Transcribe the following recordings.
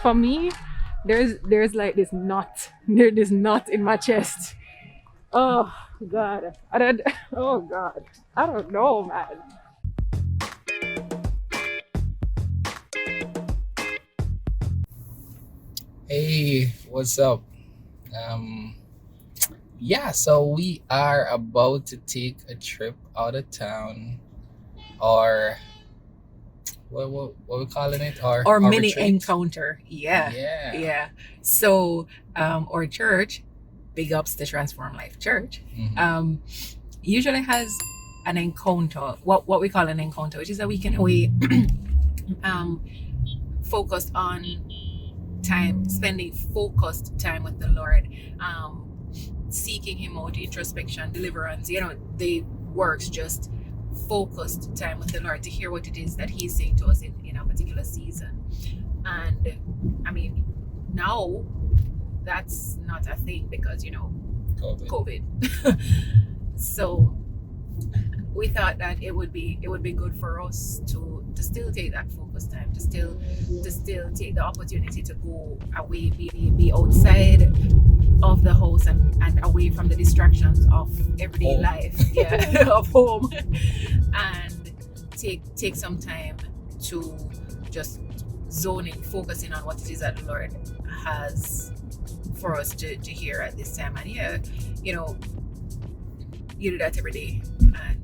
for me, there's like this knot, this knot in my chest. Oh God, I don't. Oh God, I don't know, man. Hey, what's up? Um, yeah, so we are about to take a trip out of town, or what we calling it, Or our mini retreat. encounter. Yeah. Yeah. Yeah. So our church, big ups the Transform Life Church, Mhm. usually has an encounter, what we call an encounter, which is a weekend away, um, focused on time, spending focused time with the Lord, seeking Him out, introspection, deliverance. The works just focused time with the Lord to hear what it is that He's saying to us in a particular season. And I mean, now that's not a thing because COVID. COVID. So we thought that it would be good for us to still take that focus time, to still take the opportunity to go away, be outside of the house and away from the distractions of everyday Home. life, yeah, of home, and take some time to just zoning, focusing on what it is that the Lord has for us to hear at this time. And yeah, you do that every day, and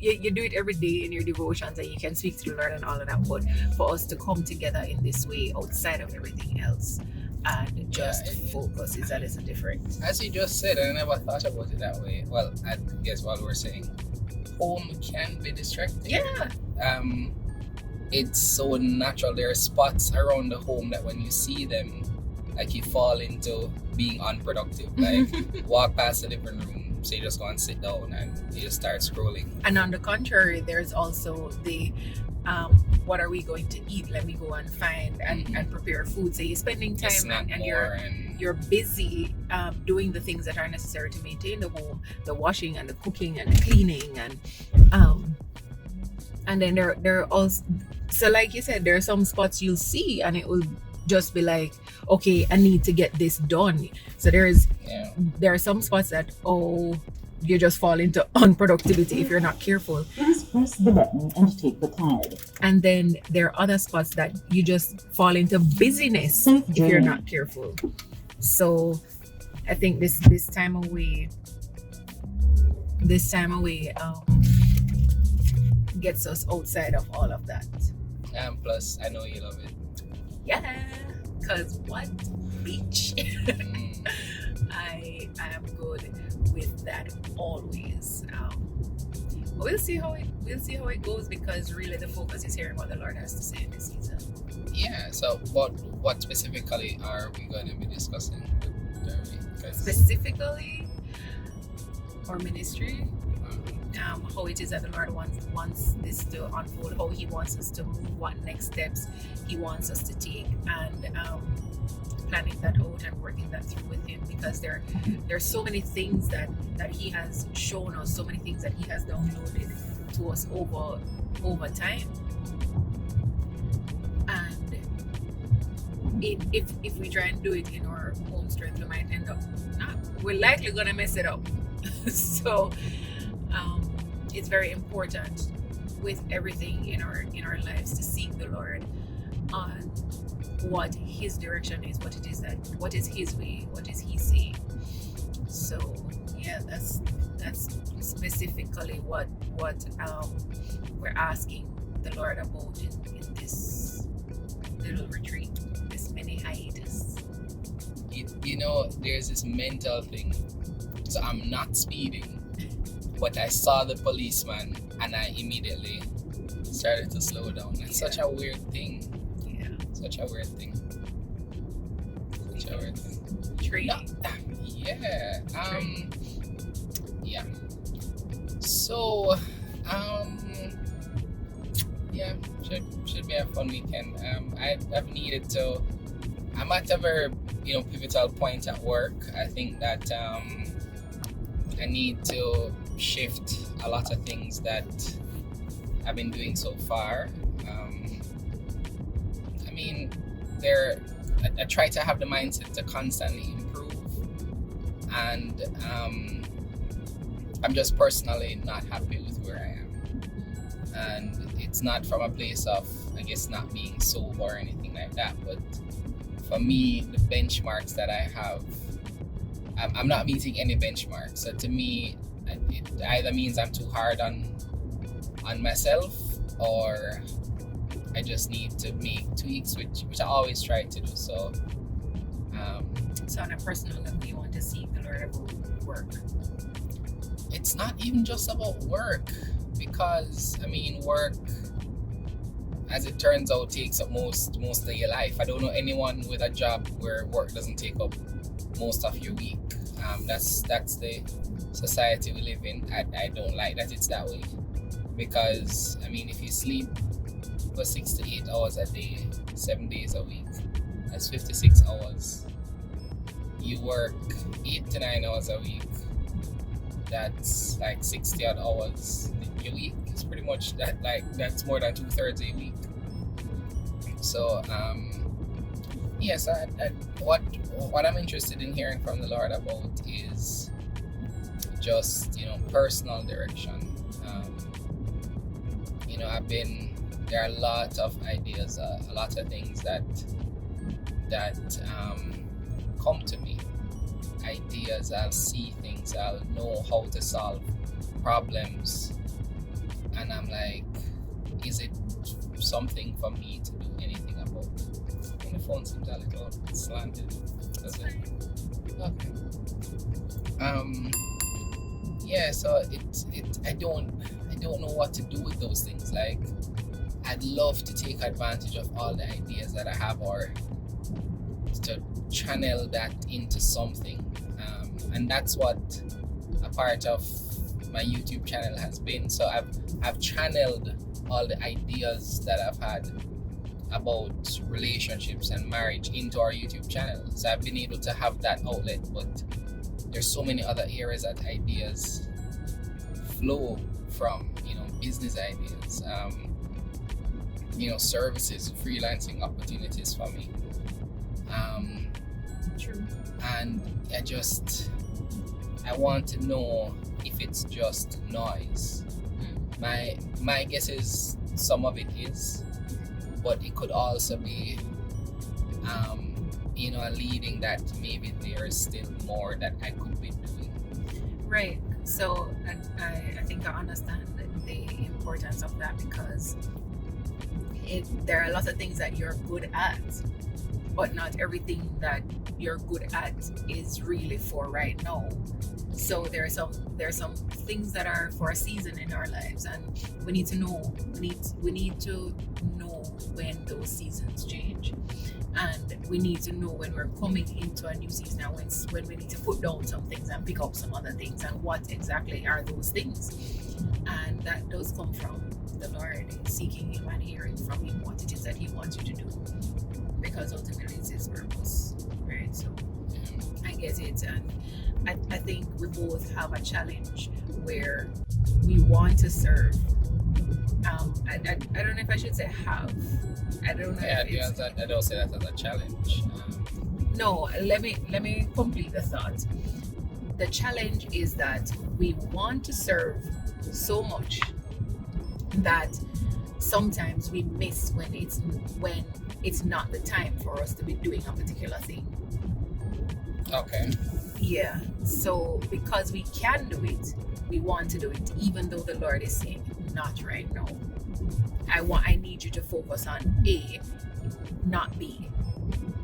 you do it every day in your devotions, and you can speak to the Lord and all of that. But for us to come together in this way outside of everything else and just focus, is that is a different. As you just said, I never thought about it that way. Well, I guess what we're saying, home can be distracting. Yeah. It's so natural. There are spots around the home that when you see them, like you fall into being unproductive. Like walk past the living room, so you just go and sit down and you just start scrolling. And on the contrary, there's also the what are we going to eat? Let me go and find and prepare food. So you're spending time and you're busy doing the things that are necessary to maintain the home, the washing and the cooking and the cleaning, and then there are also, so like you said, there are some spots you'll see and it will just be like, okay, I need to get this done. So there are some spots that you just fall into unproductivity if you're not careful. Please press the button and take the card. And then there are other spots that you just fall into busyness if you're not careful. So I think this time away gets us outside of all of that. And plus, I know you love it. Yeah, because what? Beach. I am good with that always. We'll see how it goes, because really the focus is hearing what the Lord has to say in this season. Yeah. So, what specifically are we going to be discussing? Specifically, our ministry. How it is that the Lord wants this to unfold, how He wants us to move, what next steps He wants us to take, and planning that out and working that through with Him, because there are so many things that He has shown us, so many things that He has downloaded to us over time, and if we try and do it in our own strength, we might end up we're likely gonna mess it up. So it's very important with everything in our lives to seek the Lord on what His direction is, what is His way, what is He saying. So yeah, that's specifically what we're asking the Lord about in this little retreat, this mini hiatus. There's this mental thing. So I'm not speeding, but I saw the policeman and I immediately started to slow down. It's such a weird thing. Yeah. Such a weird thing. Training. Yeah. Yeah. So, yeah, should be a fun weekend. I've needed to. I'm at a very pivotal point at work. I think that I need to shift a lot of things that I've been doing so far. I mean, I try to have the mindset to constantly improve, and I'm just personally not happy with where I am, and it's not from a place of, I guess, not being sober or anything like that, but for me, the benchmarks that I have, I'm not meeting any benchmarks. So to me, it either means I'm too hard on myself, or I just need to make tweaks, which I always try to do. So So on a personal level, you want to seek the Lord about work. it's not even just about work, because I mean, work, as it turns out, takes up most of your life. I don't know anyone with a job where work doesn't take up most of your week. That's the society we live in. I don't like that it's that way, because I mean, if you sleep for 6 to 8 hours a day, 7 days a week, that's 56 hours. You work 8 to 9 hours a week, that's like 60 odd hours a week. It's pretty much that, like, that's more than 2/3 a week. So yes, what I'm interested in hearing from the Lord about is just, personal direction. There are a lot of ideas, a lot of things that come to me. Ideas, I'll see things, I'll know how to solve problems, and I'm like, is it something for me to do anything about? And the phone seems a little slanted. Does it? Okay. Yeah, so I don't know what to do with those things. Like, I'd love to take advantage of all the ideas that I have, or to channel that into something, and that's what a part of my YouTube channel has been. So I've channeled all the ideas that I've had about relationships and marriage into our YouTube channel. So I've been able to have that outlet, but there's so many other areas that ideas flow from, business ideas, services, freelancing opportunities for me. True. And I want to know if it's just noise. My guess is some of it is, but it could also be a leading that maybe there is still more that I could be doing. Right. So I think I understand the importance of that, because there are a lot of things that you're good at, but not everything that you're good at is really for right now. So there are some things that are for a season in our lives, and we need to know when those seasons change, and we need to know when we're coming into a new season, and when we need to put down some things and pick up some other things, and what exactly are those things. And that does come from the Lord, seeking Him and hearing from Him what it is that He wants you to do, because ultimately it's His purpose, right? So I get it, and I think we both have a challenge where we want to serve. I don't know if I should say have. I don't know. Yeah, I don't say that as a challenge. No, let me complete the thought. The challenge is that we want to serve so much that sometimes we miss when it's not the time for us to be doing a particular thing. Okay. Yeah. So because we can do it, we want to do it, even though the Lord is saying not right now. I need you to focus on A, not B.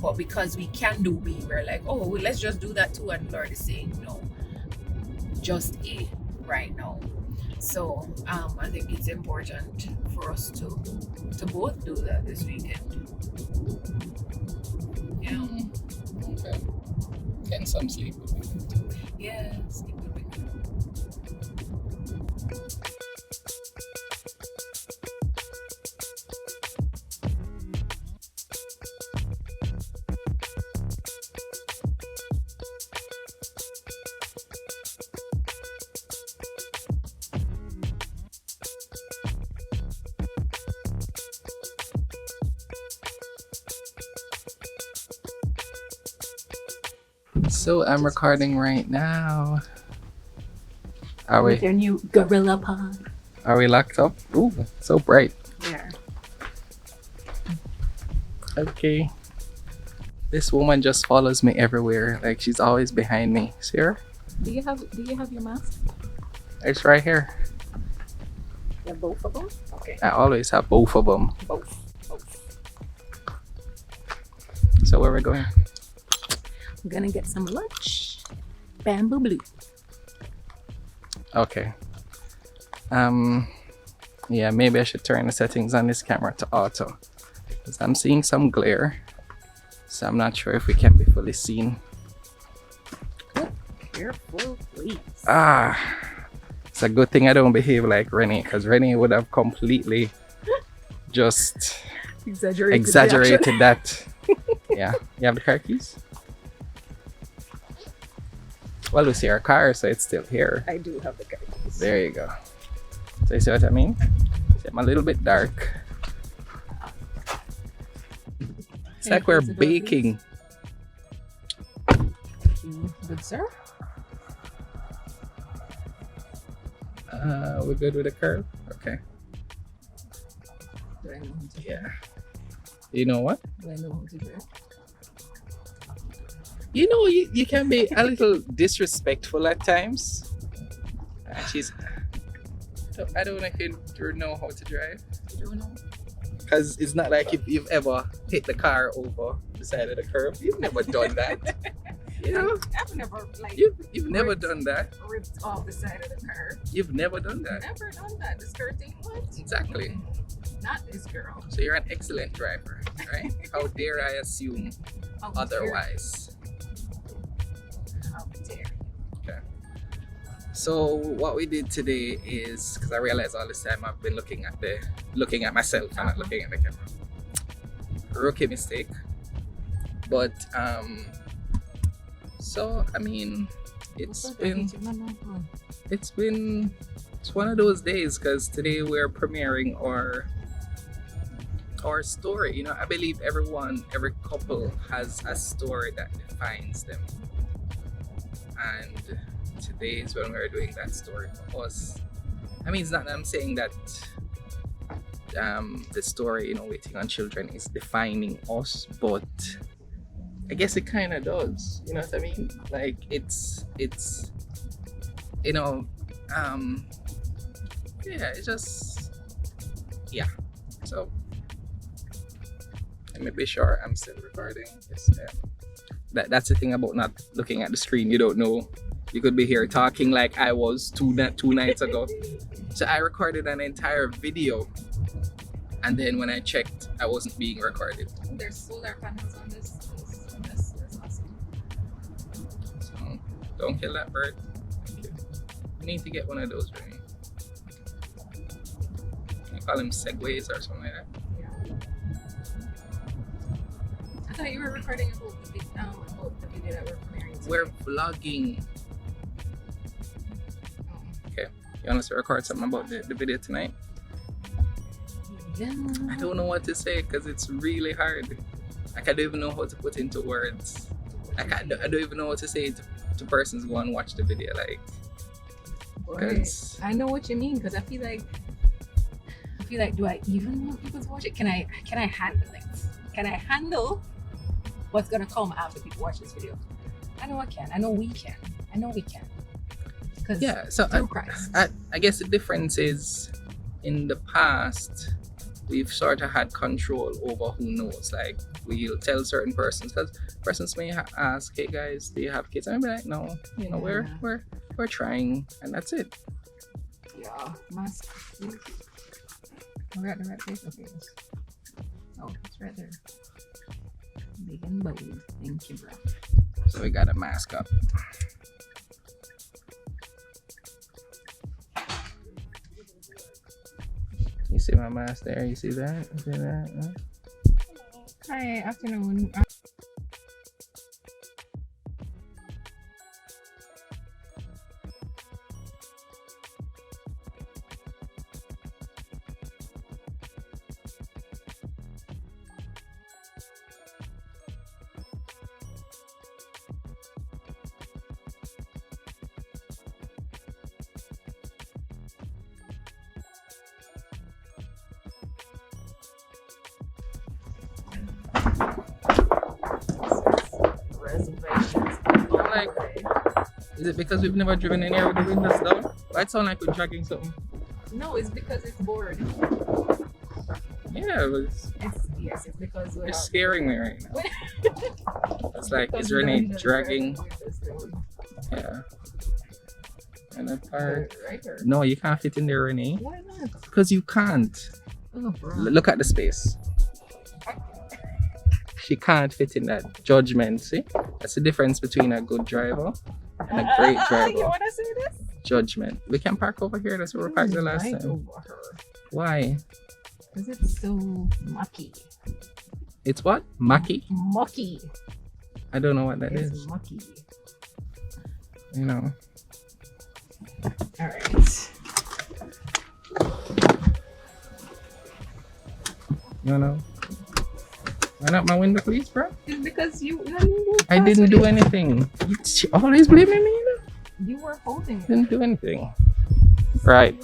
But because we can do B, we're like, oh, well, let's just do that too. And the Lord is saying no, just A right now. So I think it's important for us to both do that this weekend. Yeah. Okay. Getting some sleep would be good. Yeah, sleep would be good. So I'm recording right now. Are With we? your new Gorilla Pod. Are we locked up? Ooh, so bright. Yeah. Okay. This woman just follows me everywhere. Like she's always behind me. See her? Do you have your mask? It's right here. Yeah, both of them? Okay. I always have both of them. Both. So where are we going? I'm gonna get some lunch. Bamboo Blue. Okay. Yeah, maybe I should turn the settings on this camera to auto. Because I'm seeing some glare. So I'm not sure if we can be fully seen. Careful, please. It's a good thing I don't behave like Rennie, because Rennie would have completely just exaggerated that. Yeah. You have the car keys? Well, we see our car, so it's still here. I do have the car keys. There you go. So you see what I mean? See, I'm a little bit dark. It's like we're baking. Good, sir. We're good with the curve? Okay. Do I know how to Yeah. You know what? Do I know how to do it? You know, you can be a little disrespectful at times. I don't know if you know how to drive. You don't know? Because it's not like if you've ever hit the car over the side of the curb. You've never done that. You know? I've never You've never done that. ripped off the side of the car. You've never done that. Never done that. The skirting what? Exactly. Not this girl. So you're an excellent driver, right? How dare I assume How otherwise? dare- How dare. So what we did today is, because I realized all this time I've been looking at myself and not looking at the camera. Rookie mistake. But so I mean it's one of those days, because today we're premiering our story. You know, I believe every couple has a story that defines them. And today is when we're doing that story for us. I mean, it's not that I'm saying that the story, you know, Waiting on Children is defining us, but I guess it kind of does. You know what I mean? Like it's you know, yeah, it's just, yeah. So let me be sure I'm still recording. Yes, that's the thing about not looking at the screen. You don't know. You could be here talking like I was two nights ago. So I recorded an entire video, and then when I checked, I wasn't being recorded. There's solar panels on this. That's awesome. So don't kill that bird. Thank you. You need to get one of those, right? I call them segways or something like that. I thought you were recording about the video that we're premiering today. We're vlogging. Okay, you want us to record something about the video tonight? Yeah. I don't know what to say because it's really hard. Like, I don't even know how to put into words. Like, I don't even know what to say to persons who go and watch the video. Like, because I know what you mean, because I feel like, do I even want people to watch it? Can I handle it? Can I handle what's gonna come after people watch this video? I know I can. I know we can. yeah, so I guess the difference is, in the past we've sort of had control over who knows. Like, we'll tell certain persons, because persons may ask, hey guys, do you have kids? And I'll be like, no, you know, we're trying, and that's it. Yeah, mask. We're at the right place. Okay. Oh, it's right there. Big and bold. Thank you, bro. So we got a mask up. You see my mask there? You see that? You see that? Hi, afternoon. Is it because we've never driven in here with the windows down? Why it sound like we're dragging something? No, it's because it's bored. Yeah, it's Yes, it's because we're scaring me right now. It's like, is Renee dragging? Yeah. And that part. right here. No, you can't fit in there, Renee. Why not? Because you can't. Oh, bro. Look at the space. She can't fit in that. Judgment, see? That's the difference between a good driver and a great You driver. wanna say this? Judgment. We can park over here. That's where we parked the last Right time. over her. Why? Because it's so mucky. It's what? Mucky? Mucky. I don't know what that It's is. mucky. You know. All right. You know. Run up my window, please, bro. It's because you I didn't do anything. She always blaming me. You know? You were holding it. Didn't do anything. Right.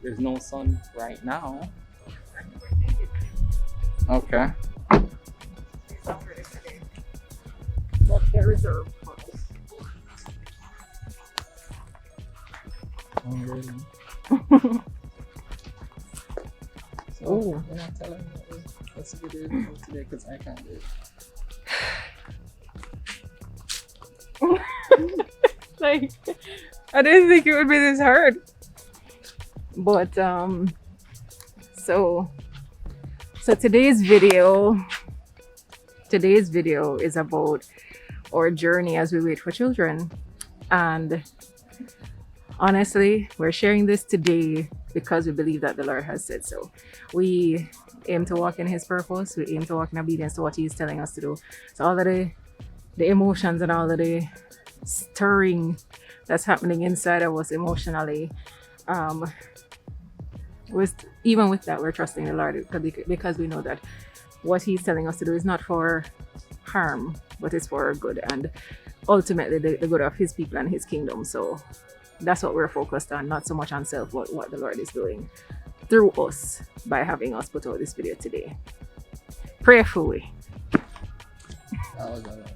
There's no sun right now. Okay. But they're reserved for us. Oh, really? So, Oh. you're not telling me what's the video today because I can't do it. Like, I didn't think it would be this hard. But so today's video is about our journey as we wait for children. And honestly, we're sharing this today because we believe that the Lord has said so. We aim to walk in his purpose. We aim to walk in obedience to what he's telling us to do. So all of the emotions and all of the stirring that's happening inside of us emotionally, even with that, we're trusting the Lord because we know that what he's telling us to do is not for harm, but it's for our good and ultimately the good of his people and his kingdom. So that's what we're focused on, not so much on self, but what the Lord is doing through us by having us put out this video today. Prayerfully. That was all right.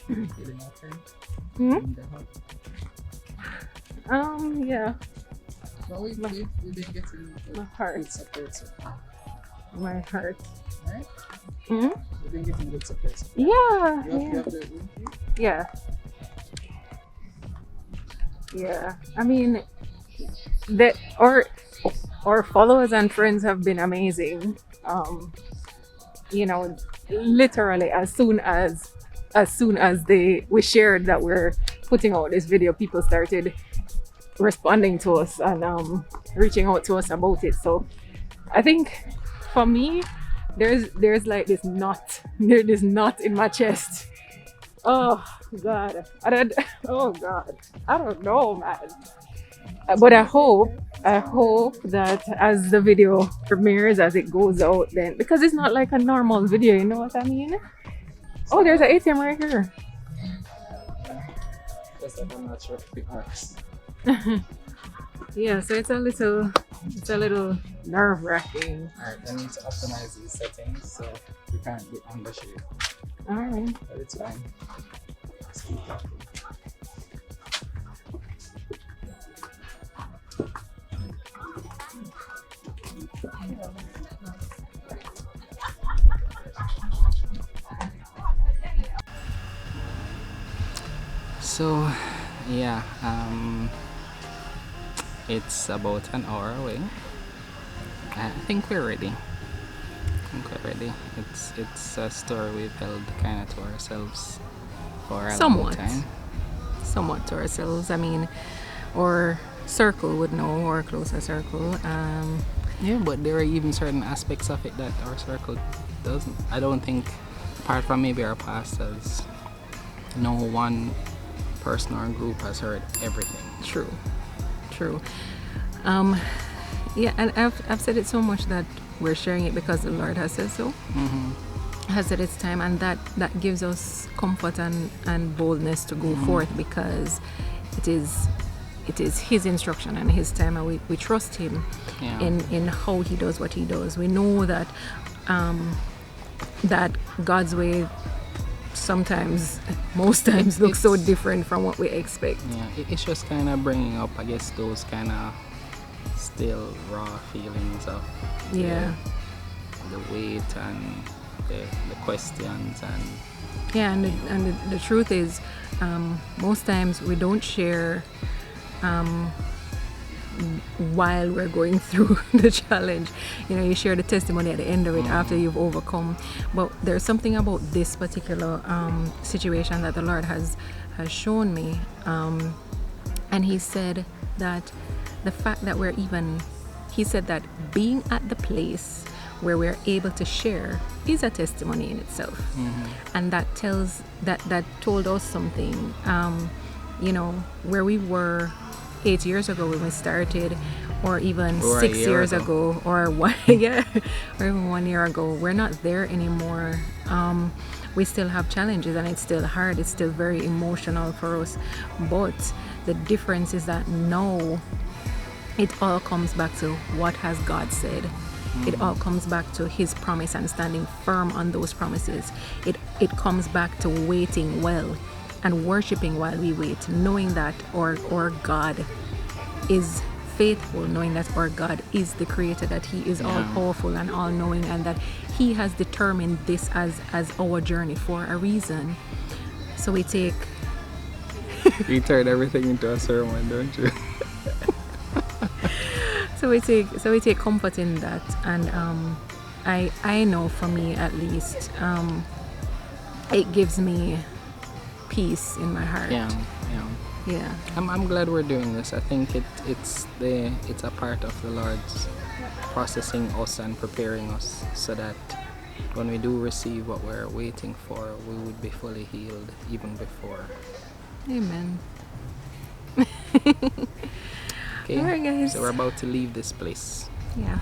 Feeling okay? Yeah. Well, we've been getting My heart. good support so far, My heart. right? Hmm? We've been getting good support so far. Yeah. You Yeah. have the room key? Yeah. Yeah. I mean, our followers and friends have been amazing. You know, literally as soon as we shared that we're putting out this video, people started responding to us and reaching out to us about it. So I think for me, there's like this knot in my chest. Oh God, I don't know, man. But I hope that as the video premieres, as it goes out, then because it's not like a normal video, you know what I mean? Oh, there's an ATM right here. Just that I'm not sure if it works. Yeah, so it's a little nerve-wracking. Alright, I need to optimize these settings so we can't get under shade. All right. But it's fine. Just keep talking. So yeah, it's about an hour away. I think we're ready. It's a story we've held kind of to ourselves for a long time. Somewhat to ourselves. I mean, our circle would know, our closer circle. Yeah, but there are even certain aspects of it that our circle doesn't. I don't think, apart from maybe our pastors, no one person or group has heard everything. True. Yeah, and I've said it so much that we're sharing it because the Lord has said so. Has said it's time, and that gives us comfort and boldness to go forth because it is his instruction and his time, and we trust him in how he does what he does. We know that that God's way sometimes, most times, looks so different from what we expect. Yeah, it's just kind of bringing up, I guess, those kind of still raw feelings of Yeah. the weight and the questions and Yeah, and the truth is, most times we don't share while we're going through the challenge. You share the testimony at the end of it after you've overcome. But there's something about this particular situation that the Lord has shown me. And He said that the fact that He said that being at the place where we're able to share is a testimony in itself. And that told us something, where we were 8 years ago when we started, or even Or a 6 year years ago. ago, or one, yeah, or even 1 year ago. We're not there anymore. We still have challenges, and it's still hard. It's still very emotional for us. But the difference is that now it all comes back to what has God said. It all comes back to His promise and standing firm on those promises. It comes back to waiting well and worshiping while we wait, knowing that our God is faithful, knowing that our God is the creator, that He is all powerful and all knowing, and that He has determined this as our journey for a reason. So we take you turn everything into a sermon, don't you? So we take comfort in that, and I know for me at least, it gives me peace in my heart. Yeah. I'm glad we're doing this. I think it's a part of the Lord's processing us and preparing us so that when we do receive what we're waiting for, we would be fully healed even before. Amen. Okay, Alright, guys. so we're about to leave this place. Yeah.